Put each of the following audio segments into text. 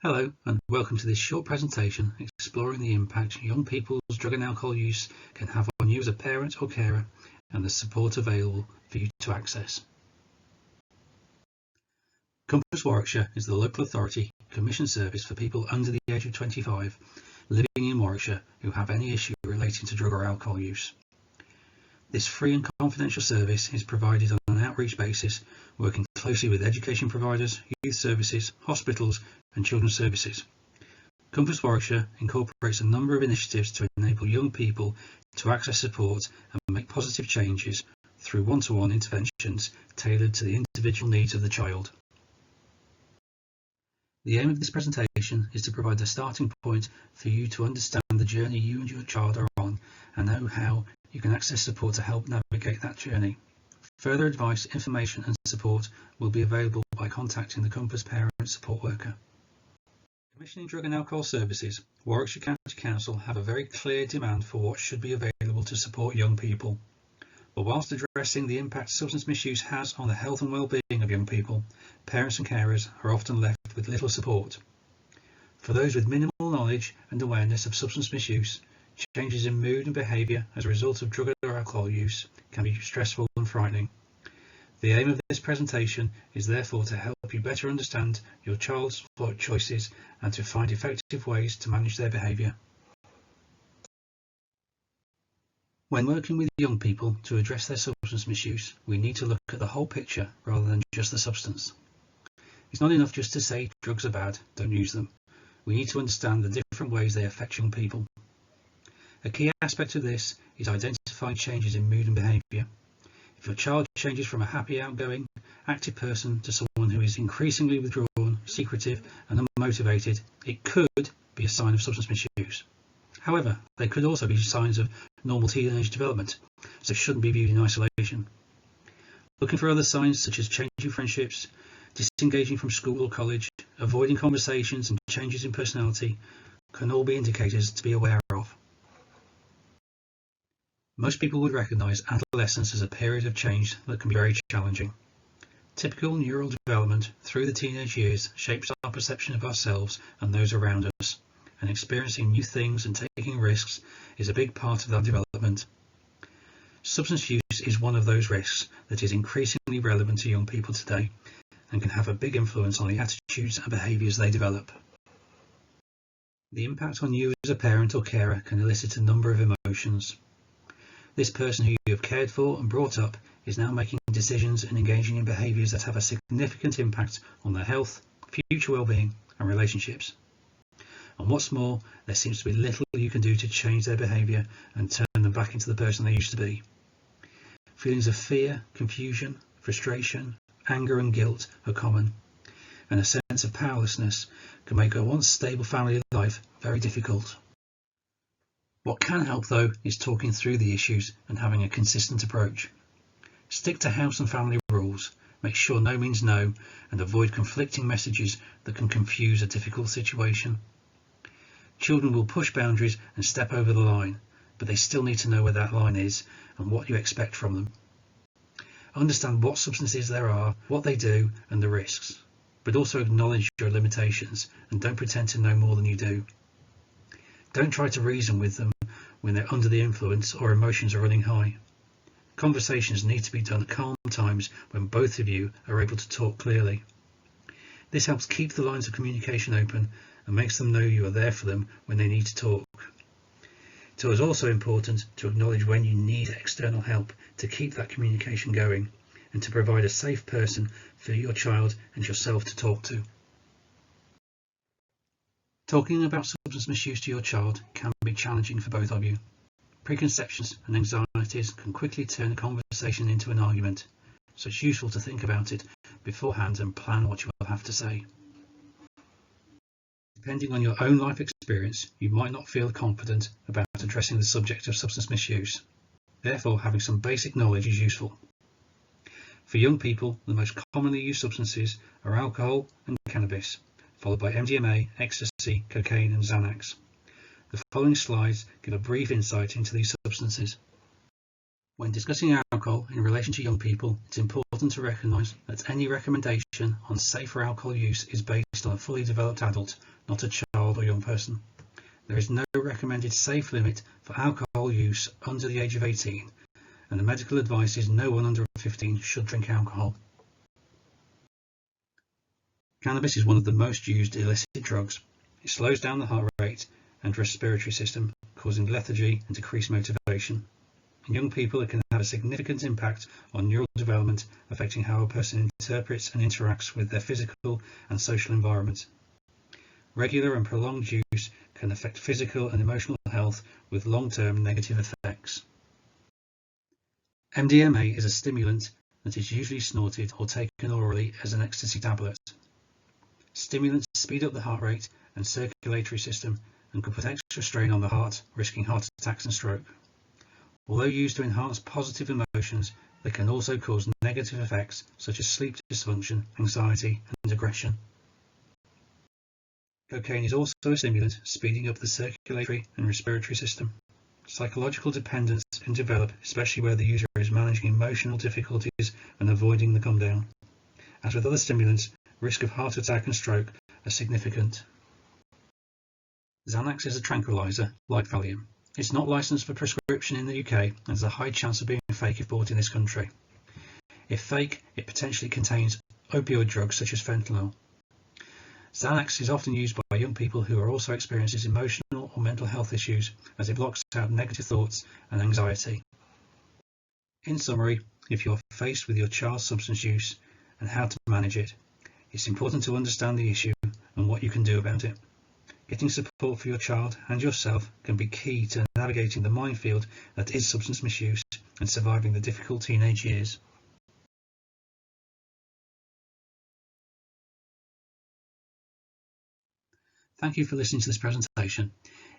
Hello and welcome to this short presentation exploring the impact young people's drug and alcohol use can have on you as a parent or carer and the support available for you to access. Compass Warwickshire is the local authority commission service for people under the age of 25 living in Warwickshire who have any issue relating to drug or alcohol use. This free and confidential service is provided on an outreach basis, working closely with education providers, youth services, hospitals and children's services. Compass Warwickshire incorporates a number of initiatives to enable young people to access support and make positive changes through one-to-one interventions tailored to the individual needs of the child. The aim of this presentation is to provide a starting point for you to understand the journey you and your child are on and know how you can access support to help navigate that journey. Further advice, information and support will be available by contacting the Compass Parent Support Worker. Commissioning Drug and Alcohol Services, Warwickshire County Council have a very clear demand for what should be available to support young people. But whilst addressing the impact substance misuse has on the health and well-being of young people, parents and carers are often left with little support. For those with minimal knowledge and awareness of substance misuse, changes in mood and behaviour as a result of drug or alcohol use can be stressful and frightening. The aim of this presentation is therefore to help you better understand your child's choices and to find effective ways to manage their behaviour. When working with young people to address their substance misuse, we need to look at the whole picture rather than just the substance. It's not enough just to say drugs are bad, don't use them. We need to understand the different ways they affect young people. A key aspect of this is identifying changes in mood and behaviour. If your child changes from a happy, outgoing, active person to someone who is increasingly withdrawn, secretive and unmotivated, it could be a sign of substance misuse. However, they could also be signs of normal teenage development, so shouldn't be viewed in isolation. Looking for other signs such as changing friendships, disengaging from school or college, avoiding conversations and changes in personality can all be indicators to be aware of. Most people would recognise adolescence as a period of change that can be very challenging. Typical neural development through the teenage years shapes our perception of ourselves and those around us, and experiencing new things and taking risks is a big part of that development. Substance use is one of those risks that is increasingly relevant to young people today and can have a big influence on the attitudes and behaviours they develop. The impact on you as a parent or carer can elicit a number of emotions. This person who you have cared for and brought up is now making decisions and engaging in behaviours that have a significant impact on their health, future well-being and relationships. And what's more, there seems to be little you can do to change their behaviour and turn them back into the person they used to be. Feelings of fear, confusion, frustration, anger and guilt are common, and a sense of powerlessness can make a once stable family life very difficult. What can help though is talking through the issues and having a consistent approach. Stick to house and family rules, make sure no means no, and avoid conflicting messages that can confuse a difficult situation. Children will push boundaries and step over the line, but they still need to know where that line is and what you expect from them. Understand what substances there are, what they do and the risks, but also acknowledge your limitations and don't pretend to know more than you do. Don't try to reason with them when they're under the influence or emotions are running high. Conversations need to be done at calm times when both of you are able to talk clearly. This helps keep the lines of communication open and makes them know you are there for them when they need to talk. It is also important to acknowledge when you need external help to keep that communication going and to provide a safe person for your child and yourself to talk to. Talking about substance misuse to your child can be challenging for both of you. Preconceptions and anxieties can quickly turn a conversation into an argument, so it's useful to think about it beforehand and plan what you will have to say. Depending on your own life experience, you might not feel confident about addressing the subject of substance misuse. Therefore, having some basic knowledge is useful. For young people, the most commonly used substances are alcohol and cannabis, followed by MDMA, ecstasy, cocaine and Xanax. The following slides give a brief insight into these substances. When discussing alcohol in relation to young people, it's important to recognise that any recommendation on safer alcohol use is based on a fully developed adult, not a child or young person. There is no recommended safe limit for alcohol use under the age of 18, and the medical advice is no one under 15 should drink alcohol. Cannabis is one of the most used illicit drugs. It slows down the heart rate and respiratory system, causing lethargy and decreased motivation. In young people, it can have a significant impact on neural development, affecting how a person interprets and interacts with their physical and social environment. Regular and prolonged use can affect physical and emotional health with long-term negative effects. MDMA is a stimulant that is usually snorted or taken orally as an ecstasy tablet. Stimulants speed up the heart rate and circulatory system and can put extra strain on the heart, risking heart attacks and stroke. Although used to enhance positive emotions, they can also cause negative effects such as sleep dysfunction, anxiety, and aggression. Cocaine is also a stimulant, speeding up the circulatory and respiratory system. Psychological dependence can develop, especially where the user is managing emotional difficulties and avoiding the come down. As with other stimulants, risk of heart attack and stroke are significant. Xanax is a tranquilizer, like Valium. It's not licensed for prescription in the UK and has a high chance of being fake if bought in this country. If fake, it potentially contains opioid drugs such as fentanyl. Xanax is often used by young people who are also experiencing emotional or mental health issues, as it blocks out negative thoughts and anxiety. In summary, if you are faced with your child's substance use and how to manage it, it's important to understand the issue and what you can do about it. Getting support for your child and yourself can be key to navigating the minefield that is substance misuse and surviving the difficult teenage years. Thank you for listening to this presentation.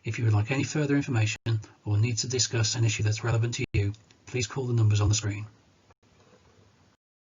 If you would like any further information or need to discuss an issue that's relevant to you, please call the numbers on the screen.